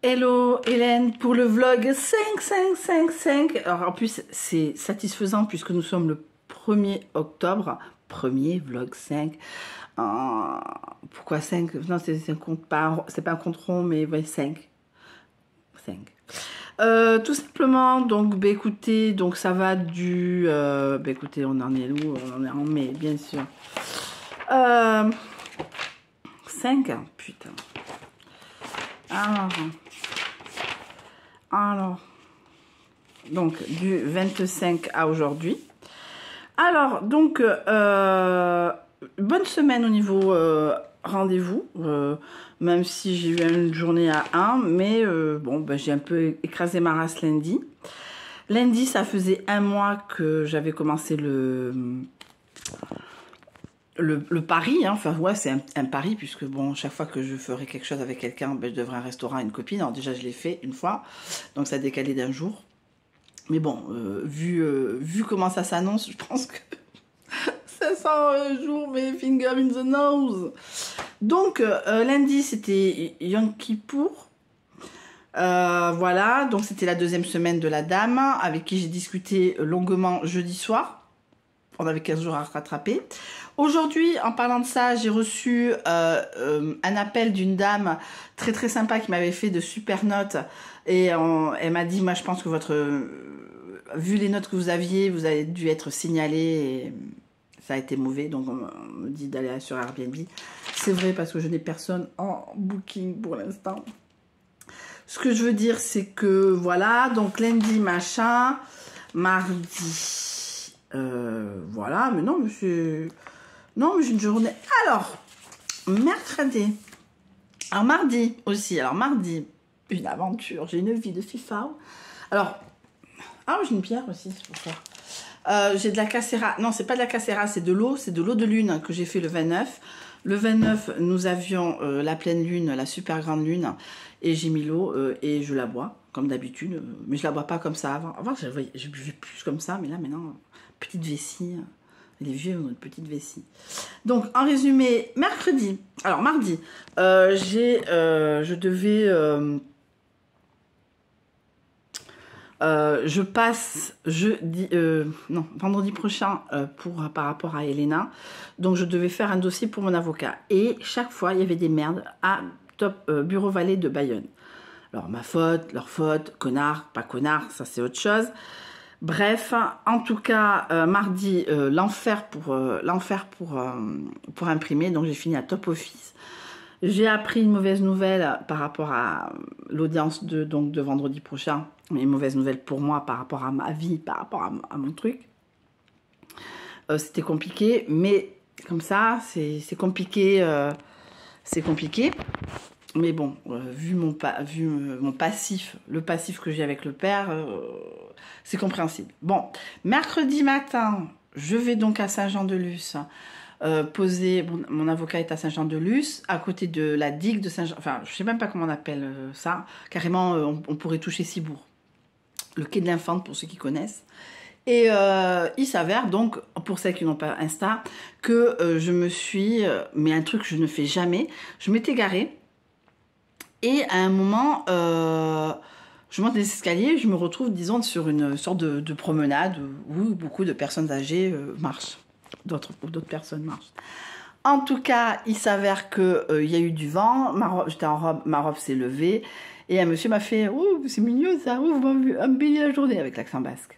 Hello Hélène pour le vlog 5. Alors en plus c'est satisfaisant puisque nous sommes le 1er octobre. Premier vlog 5. Pourquoi 5? Non, c'est un compte pas, c'est pas un compte rond, mais ouais, 5. Tout simplement, donc bah, écoutez, donc ça va du bah, écoutez, on en est où? On est en mai, bien sûr. 5, putain. Alors, donc du 25 à aujourd'hui. Alors, donc, bonne semaine au niveau rendez-vous, même si j'ai eu une journée à 1, mais bon, ben, j'ai un peu écrasé ma race lundi. Lundi, ça faisait 1 mois que j'avais commencé le pari, hein. Enfin ouais, c'est un pari, puisque bon, chaque fois que je ferai quelque chose avec quelqu'un, ben, je devrais un restaurant à une copine. Alors déjà, je l'ai fait une fois, donc ça a décalé d'1 jour. Mais bon, vu comment ça s'annonce, je pense que ça sent un jour mes fingers in the nose. Donc, lundi, c'était Yom Kippour. Voilà, donc c'était la 2e semaine de la dame, avec qui j'ai discuté longuement jeudi soir. On avait 15 jours à rattraper. Aujourd'hui, en parlant de ça, j'ai reçu un appel d'une dame très très sympa qui m'avait fait de super notes. Et elle m'a dit, moi je pense que vu les notes que vous avez dû être signalé et ça a été mauvais. Donc on me dit d'aller sur Airbnb. C'est vrai parce que je n'ai personne en booking pour l'instant. Ce que je veux dire, c'est que voilà, donc lundi machin, mardi, voilà, mais non, monsieur... Non, mais j'ai une journée... Alors, mercredi. Alors, mardi aussi. Alors, mardi, une aventure. J'ai une vie de FIFA. Alors, j'ai une pierre aussi, c'est pour ça. J'ai de la casséra. Non, c'est pas de la casséra, c'est de l'eau. C'est de l'eau de lune que j'ai fait le 29. Le 29, nous avions la pleine lune, la super grande lune. Et j'ai mis l'eau et je la bois, comme d'habitude. Mais je la bois pas comme ça avant. Avant, je buvais plus comme ça. Mais là, maintenant, petite vessie... Les vieux ont une petite vessie. Donc, en résumé, mercredi. Alors, mardi, je passe vendredi prochain par rapport à Elena. Donc, je devais faire un dossier pour mon avocat. Et chaque fois, il y avait des merdes à Bureau Vallée de Bayonne. Alors, ma faute, leur faute, connard, pas connard, ça c'est autre chose. Bref, en tout cas, mardi, l'enfer pour imprimer. Donc, j'ai fini à Top Office. J'ai appris une mauvaise nouvelle par rapport à l'audience de vendredi prochain. Mais une mauvaise nouvelle pour moi par rapport à ma vie, par rapport à mon truc. C'était compliqué, mais comme ça, c'est compliqué. C'est compliqué. Mais bon, vu mon passif, le passif que j'ai avec le père, c'est compréhensible. Bon, mercredi matin, je vais donc à Saint-Jean-de-Luz poser... Mon avocat est à Saint-Jean-de-Luz, à côté de la digue de Saint-Jean... Enfin, je ne sais même pas comment on appelle ça. Carrément, on pourrait toucher Cibourg. Le quai de l'Infante, pour ceux qui connaissent. Et il s'avère donc, pour celles qui n'ont pas Insta, que je me suis... mais un truc que je ne fais jamais. Je m'étais garée. Et à un moment, je monte les escaliers, je me retrouve, disons, sur une sorte de promenade où beaucoup de personnes âgées marchent. D'autres personnes marchent. En tout cas, il s'avère qu'il y a eu du vent, j'étais en robe, ma robe s'est levée, et un monsieur m'a fait « Oh, c'est mignon ça, vous m'avez embelli la journée » avec l'accent basque.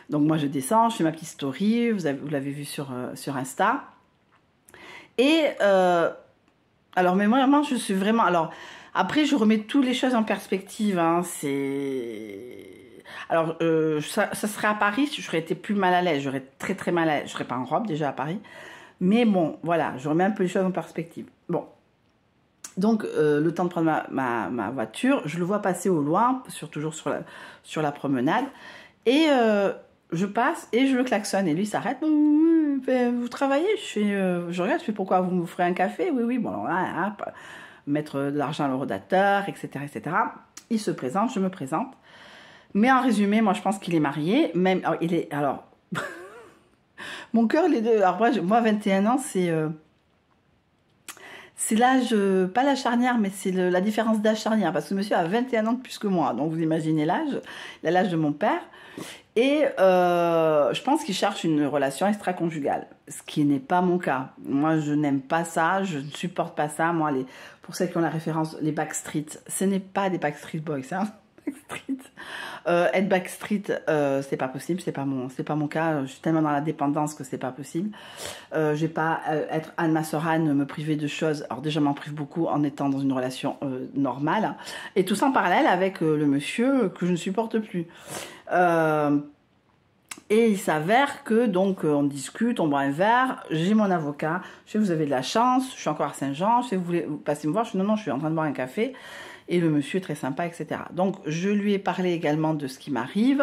Donc moi, je descends, je fais ma petite story, vous l'avez vu sur Insta. Et, alors, mais moi, vraiment, je suis vraiment... Alors, après, je remets toutes les choses en perspective. Hein, alors, ça serait à Paris, j'aurais été plus mal à l'aise. J'aurais très très mal à l'aise. Je serais pas en robe déjà à Paris. Mais bon, voilà, je remets un peu les choses en perspective. Bon. Donc, le temps de prendre ma voiture, je le vois passer au loin, toujours sur la promenade. Et je passe et je le klaxonne. Et lui s'arrête. Vous travaillez? Je regarde, je fais pourquoi vous me ferez un café? Oui, bon, là, mettre de l'argent à l'eurodateur, etc., etc. Il se présente, je me présente. Mais en résumé, moi, je pense qu'il est marié. Même, alors, mon cœur, les deux. Alors, moi, 21 ans, c'est l'âge, pas la charnière, mais c'est la différence d'âge charnière, parce que monsieur a 21 ans de plus que moi, donc vous imaginez l'âge, il a l'âge de mon père, et je pense qu'il cherche une relation extra-conjugale, ce qui n'est pas mon cas. Moi, je n'aime pas ça, je ne supporte pas ça. Moi, pour celles qui ont la référence, les Backstreet, ce n'est pas des Backstreet Boys, hein. Backstreet. Être Backstreet, c'est pas possible, c'est pas mon cas. Je suis tellement dans la dépendance que c'est pas possible. Je vais pas être Anne Massoran, me priver de choses. Alors déjà, je m'en prive beaucoup en étant dans une relation normale, et tout ça en parallèle avec le monsieur que je ne supporte plus. Et il s'avère que donc on discute, on boit un verre, j'ai mon avocat, je fais vous avez de la chance, je suis encore à Saint-Jean, je fais vous voulez passer me voir, je fais non, je suis en train de boire un café, et le monsieur est très sympa, etc. Donc je lui ai parlé également de ce qui m'arrive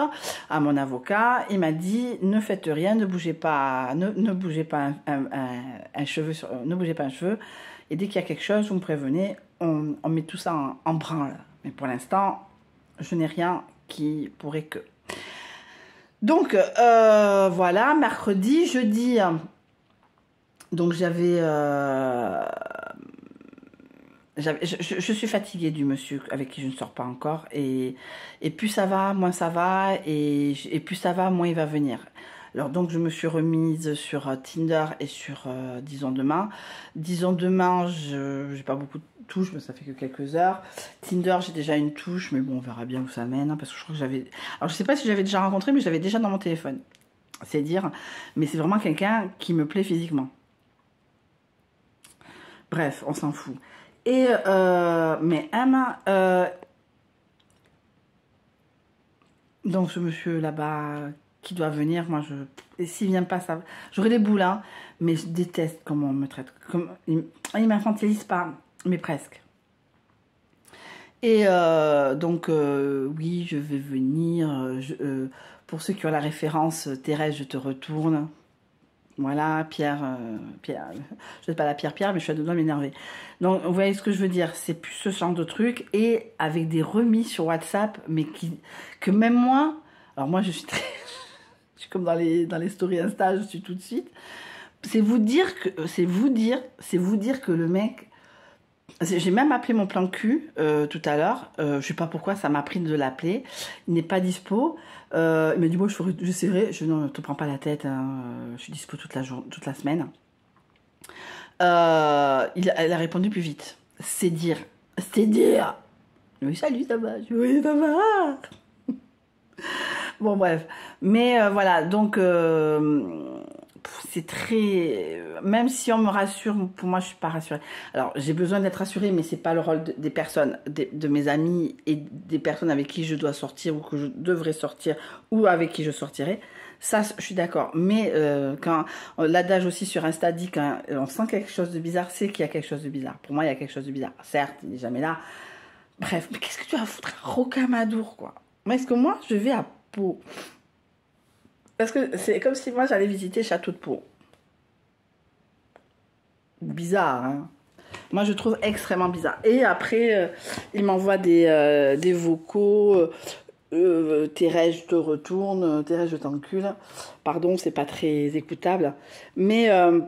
à mon avocat, il m'a dit ne faites rien, ne bougez pas, ne bougez pas un cheveu, ne bougez pas un cheveu, et dès qu'il y a quelque chose, vous me prévenez, on met tout ça en branle. Mais pour l'instant, je n'ai rien qui pourrait que... Donc, voilà, mercredi, jeudi, donc je suis fatiguée du monsieur avec qui je ne sors pas encore, et plus ça va, moins ça va, et plus ça va, moins il va venir. Alors donc je me suis remise sur Tinder et sur Disons Demain. Disons Demain, j'ai pas beaucoup de touches, mais ça fait que quelques heures. Tinder, j'ai déjà une touche, mais bon, on verra bien où ça mène, hein, parce que je crois que j'avais... Alors je sais pas si j'avais déjà rencontré, mais j'avais déjà dans mon téléphone. C'est dire, mais c'est vraiment quelqu'un qui me plaît physiquement. Bref, on s'en fout. Et mais Emma, donc ce monsieur là-bas qui doit venir, moi et s'il vient pas, ça, j'aurai les boules, hein, mais je déteste comment on me traite. Il m'infantilise pas, mais presque. Et donc oui, je vais venir. Pour ceux qui ont la référence, Thérèse, je te retourne. Voilà, Pierre, je sais pas la Pierre, mais je suis à deux doigts de m'énerver. Donc, vous voyez ce que je veux dire, c'est plus ce genre de truc, et avec des remises sur WhatsApp, mais que même moi, alors moi je suis très, je suis comme dans les stories Insta, je suis tout de suite, c'est vous dire que le mec, j'ai même appelé mon plan cul tout à l'heure, je sais pas pourquoi, ça m'a pris de l'appeler, il n'est pas dispo, il m'a dit moi j'essaierai, non, ne te prends pas la tête, hein, je suis dispo toute la semaine. Elle a répondu plus vite, c'est dire, oui salut ça va, oui ça va. Bon bref, mais voilà, donc c'est très... Même si on me rassure, pour moi, je suis pas rassurée. Alors, j'ai besoin d'être rassurée, mais c'est pas le rôle des personnes, de mes amis et des personnes avec qui je dois sortir ou que je devrais sortir ou avec qui je sortirai. Ça, je suis d'accord. Mais quand l'adage aussi sur Insta dit quand on sent quelque chose de bizarre, c'est qu'il y a quelque chose de bizarre. Pour moi, il y a quelque chose de bizarre. Certes, il n'est jamais là. Bref, mais qu'est-ce que tu vas foutre à Rocamadour, quoi? Est-ce que moi, je vais à Pau? Parce que c'est comme si moi j'allais visiter Château de Pau. Bizarre, hein. Moi je trouve extrêmement bizarre. Et après, il m'envoie des vocaux. Thérèse, je te retourne. Thérèse, je t'encule. Pardon, c'est pas très écoutable. Mais en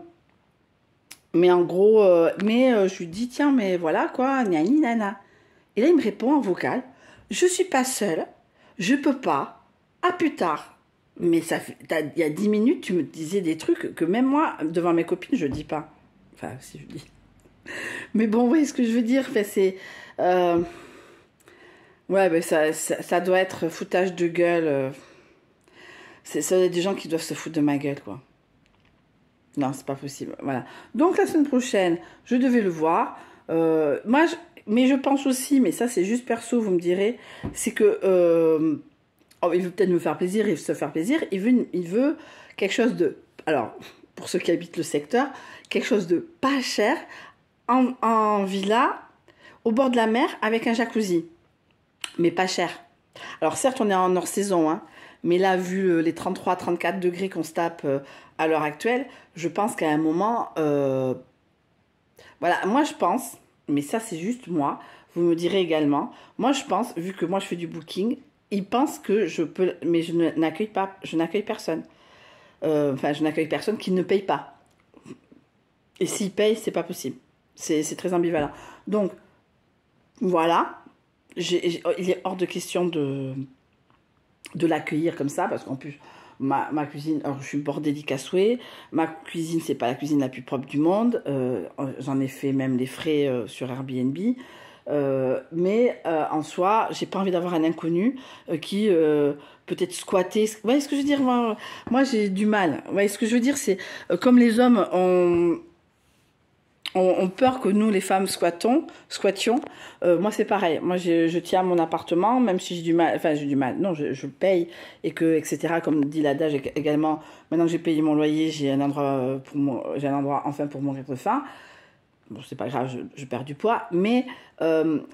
gros, je lui dis, tiens, mais voilà quoi, nani nana. Et là, il me répond en vocal, je suis pas seule, je peux pas, à plus tard. Mais il y a 10 minutes, tu me disais des trucs que même moi, devant mes copines, je dis pas. Enfin, si je dis. Mais bon, vous voyez ce que je veux dire. Enfin, c'est... ouais, ben ça doit être foutage de gueule. Ça doit être des gens qui doivent se foutre de ma gueule, quoi. Non, c'est pas possible. Voilà. Donc, la semaine prochaine, je devais le voir. Mais je pense aussi, mais ça, c'est juste perso, vous me direz, c'est que... Oh, il veut peut-être me faire plaisir, il veut se faire plaisir, il veut quelque chose de... Alors, pour ceux qui habitent le secteur, quelque chose de pas cher, en villa, au bord de la mer, avec un jacuzzi. Mais pas cher. Alors certes, on est en hors saison, hein, mais là, vu les 33-34 degrés qu'on se tape à l'heure actuelle, je pense qu'à un moment... Voilà, moi je pense, mais ça c'est juste moi, vous me direz également, moi je pense, vu que moi je fais du booking, ils pensent que je peux, mais je n'accueille personne. Enfin, je n'accueille personne qui ne paye pas. Et s'ils payent, c'est pas possible. C'est très ambivalent. Donc, voilà. Il est hors de question de l'accueillir comme ça, parce qu'en plus, ma cuisine, alors je suis bordélique à souhait, ma cuisine, c'est pas la cuisine la plus propre du monde, j'en ai fait même les frais sur Airbnb, mais en soi, j'ai pas envie d'avoir un inconnu qui peut-être squatter. Vous voyez ce que je veux dire? Moi j'ai du mal. Vous voyez ce que je veux dire? C'est comme les hommes ont peur que nous, les femmes, squattions. Moi, c'est pareil. Moi, je tiens à mon appartement, même si j'ai du mal. Enfin, j'ai du mal. Non, je le paye, et que, etc. Comme dit l'adage également, maintenant que j'ai payé mon loyer, j'ai un endroit enfin pour mourir de faim. Bon, c'est pas grave, je perds du poids. Mais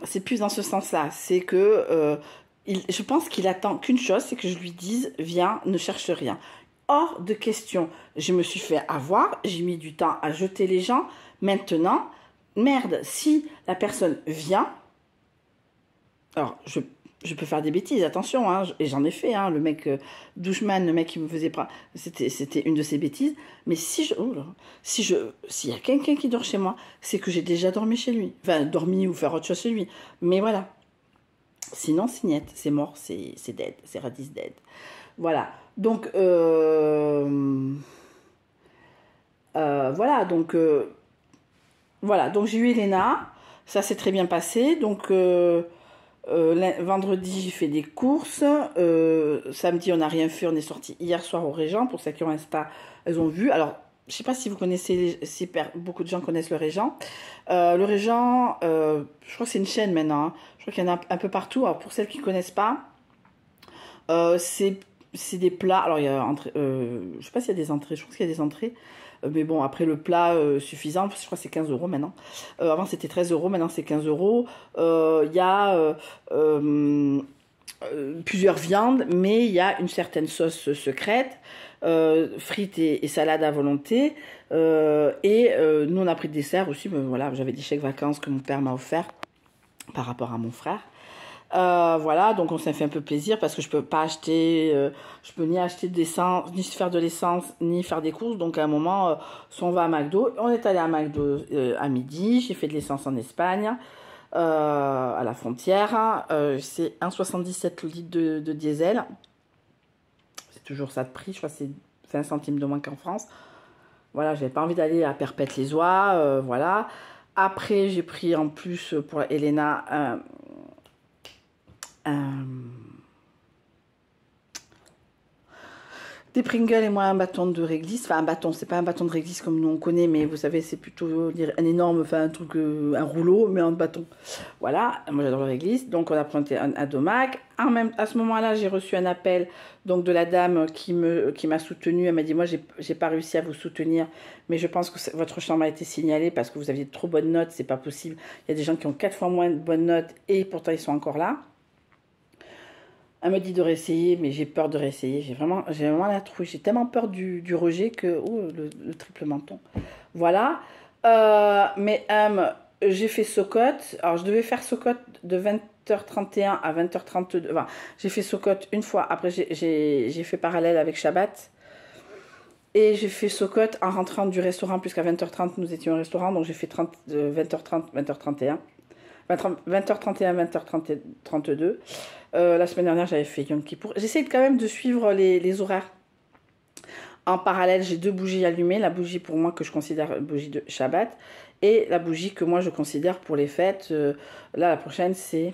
c'est plus dans ce sens-là. C'est que je pense qu'il attend qu'une chose, c'est que je lui dise, viens, ne cherche rien. Hors de question. Je me suis fait avoir, j'ai mis du temps à jeter les gens. Maintenant, merde, si la personne vient, alors je peux faire des bêtises, attention, hein, et j'en ai fait, hein, le mec doucheman, le mec qui me faisait pas, c'était une de ses bêtises, mais s'il y a quelqu'un qui dort chez moi, c'est que j'ai déjà dormi chez lui, enfin dormi ou faire autre chose chez lui, mais voilà. Sinon, c'est niet, c'est mort, c'est dead, c'est radis dead. Voilà, donc voilà, donc voilà, donc j'ai eu Elena, ça s'est très bien passé. Donc vendredi j'ai fait des courses, samedi on n'a rien fait, on est sorti hier soir au Régent. Pour ceux qui ont Insta, elles ont vu. Alors je sais pas si vous connaissez, beaucoup de gens connaissent le Régent. Le Régent, je crois que c'est une chaîne maintenant, hein. Je crois qu'il y en a un peu partout. Alors pour celles qui connaissent pas, c'est des plats. Alors il y a je sais pas s'il y a des entrées, je pense qu'il y a des entrées. Mais bon, après le plat suffisant, je crois que c'est 15 € maintenant. Avant c'était 13 €, maintenant c'est 15 €. Il y a plusieurs viandes, mais il y a une certaine sauce secrète, frites et salades à volonté. Nous on a pris le dessert aussi, mais voilà, j'avais des chèques vacances que mon père m'a offert par rapport à mon frère. Voilà, donc on s'est fait un peu plaisir parce que je peux pas acheter, je peux ni acheter d'essence, ni faire de l'essence, ni faire des courses. Donc à un moment, soit on va à McDo, on est allé à McDo à midi, j'ai fait de l'essence en Espagne, à la frontière. C'est 1,77 le litre de diesel. C'est toujours ça de prix, je crois que c'est 5 centimes de moins qu'en France. Voilà, j'avais pas envie d'aller à Perpète-les-Oies, voilà. Après, j'ai pris en plus pour Elena des Pringles et moi un bâton de réglisse. Enfin un bâton, c'est pas un bâton de réglisse comme nous on connaît, mais vous savez c'est plutôt un énorme, enfin un truc, un rouleau mais en bâton. Voilà, moi j'adore le réglisse. Donc on a pris un domac. À ce moment-là j'ai reçu un appel donc de la dame qui m'a soutenue. Elle m'a dit moi j'ai pas réussi à vous soutenir, mais je pense que votre chambre a été signalée parce que vous aviez de trop bonnes notes, c'est pas possible. Il y a des gens qui ont 4 fois moins de bonnes notes et pourtant ils sont encore là. Elle me dit de réessayer, mais j'ai peur de réessayer. J'ai vraiment la trouille. J'ai tellement peur du rejet que... Oh, le triple menton. Voilà. Mais j'ai fait Socotte. Alors, je devais faire Socotte de 20h31 à 20h32. Enfin, j'ai fait Socotte une fois. Après, j'ai fait parallèle avec Shabbat. Et j'ai fait Socotte en rentrant du restaurant, puisqu'à 20h30, nous étions au restaurant. Donc, j'ai fait 20h30, 20h31. 20h31, 20h32. La semaine dernière, j'avais fait Yom Kippour. J'essaie quand même de suivre les horaires. En parallèle, j'ai 2 bougies allumées. La bougie pour moi que je considère bougie de Shabbat. Et la bougie que moi je considère pour les fêtes. Là, la prochaine, c'est...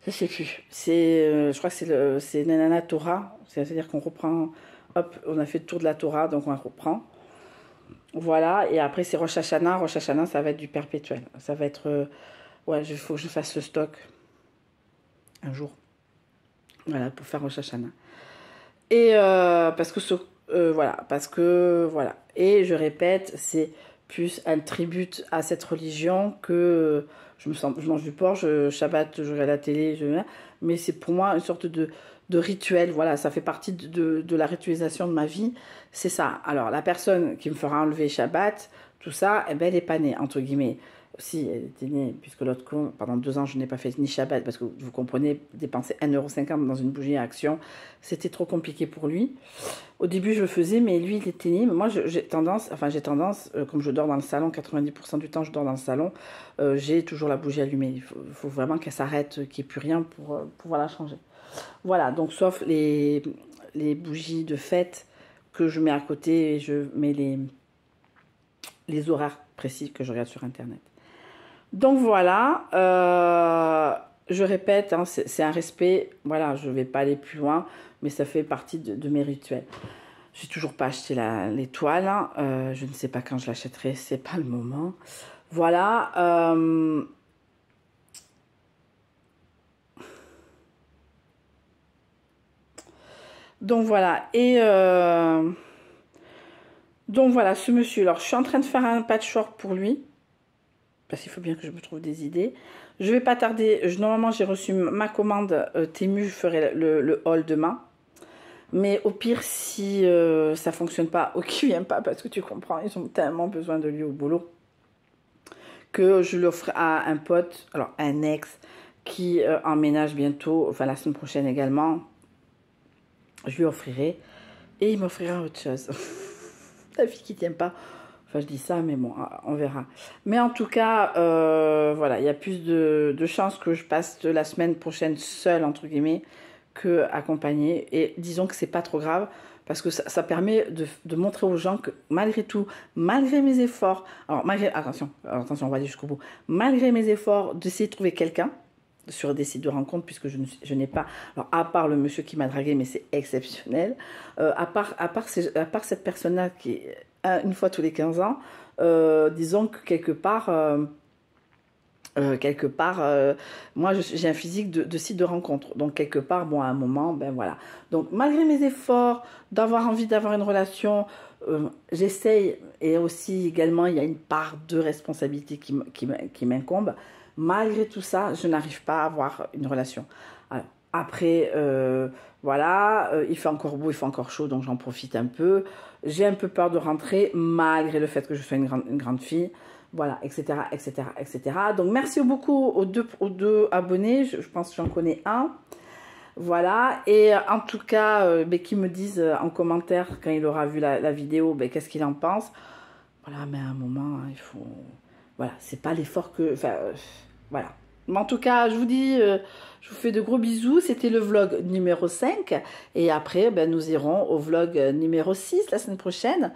Je sais plus. Je crois que c'est Nanana Torah. C'est-à-dire qu'on reprend... Hop, on a fait le tour de la Torah, donc on reprend. Voilà, et après c'est Rosh Hashanah. Rosh Hashanah, ça va être du perpétuel. Ça va être... ouais, il faut que je fasse le stock un jour. Voilà, pour faire Rosh Hashanah. Et parce que voilà. Et je répète, c'est plus un tribut à cette religion que je mange du porc, Shabbat, je regarde la télé, mais c'est pour moi une sorte de rituel. Voilà, ça fait partie de la ritualisation de ma vie. C'est ça. Alors, la personne qui me fera enlever Shabbat, tout ça, eh ben, elle est pas née, entre guillemets. Si, elle était née, puisque l'autre con, pendant 2 ans, je n'ai pas fait ni Shabbat, parce que vous comprenez, dépenser 1,50 € dans une bougie à Action, c'était trop compliqué pour lui. Au début, je le faisais, mais lui, il était né. Mais moi, j'ai tendance, comme je dors dans le salon, 90% du temps, je dors dans le salon, j'ai toujours la bougie allumée. Il faut vraiment qu'elle s'arrête, qu'il n'y ait plus rien pour pouvoir la changer. Voilà, donc sauf les bougies de fête que je mets à côté, et je mets les horaires précis que je regarde sur Internet. Donc voilà, je répète, hein, c'est un respect, voilà, je ne vais pas aller plus loin, mais ça fait partie de mes rituels. J'ai toujours pas acheté l'étoile, hein, je ne sais pas quand je l'achèterai, c'est pas le moment. Voilà. Donc voilà, donc voilà, ce monsieur, alors je suis en train de faire un patchwork pour lui, parce qu'il faut bien que je me trouve des idées. Je vais pas tarder, normalement j'ai reçu ma commande Temu, je ferai le haul demain. Mais au pire, si ça fonctionne pas ou qu'il vient pas, parce que tu comprends, ils ont tellement besoin de lui au boulot, que je l'offre à un pote, alors un ex, qui emménage bientôt, enfin la semaine prochaine également. Je lui offrirai et il m'offrira autre chose. La fille qui tient pas. Enfin, je dis ça, mais bon, on verra. Mais en tout cas, voilà, il y a plus de chances que je passe la semaine prochaine seule, entre guillemets, que accompagnée. Et disons que c'est pas trop grave, parce que ça permet de montrer aux gens que malgré tout, malgré mes efforts, attention, on va aller jusqu'au bout, malgré mes efforts d'essayer de trouver quelqu'un sur des sites de rencontres, puisque je n'ai pas, alors à part le monsieur qui m'a dragué, mais c'est exceptionnel, à part cette personne-là qui est une fois tous les 15 ans, disons que quelque part, moi j'ai un physique de site de rencontre, donc quelque part, bon, à un moment, ben voilà. Donc malgré mes efforts d'avoir envie d'avoir une relation, j'essaye, et aussi également il y a une part de responsabilité qui m'incombe. Malgré tout ça, je n'arrive pas à avoir une relation. Alors, après, voilà, il fait encore beau, il fait encore chaud, donc j'en profite un peu. J'ai un peu peur de rentrer, malgré le fait que je sois une grande fille. Voilà, etc., etc., etc. Donc, merci beaucoup aux deux abonnés. Je pense que j'en connais un. Voilà, et en tout cas, qui me disent en commentaire, quand il aura vu la vidéo, qu'est-ce qu'il en pense. Voilà, mais à un moment, il faut... Voilà, c'est pas l'effort que... Enfin, voilà. Mais en tout cas, je vous dis, je vous fais de gros bisous. C'était le vlog numéro 5. Et après, nous irons au vlog numéro 6 la semaine prochaine.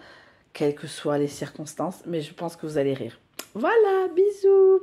Quelles que soient les circonstances. Mais je pense que vous allez rire. Voilà, bisous.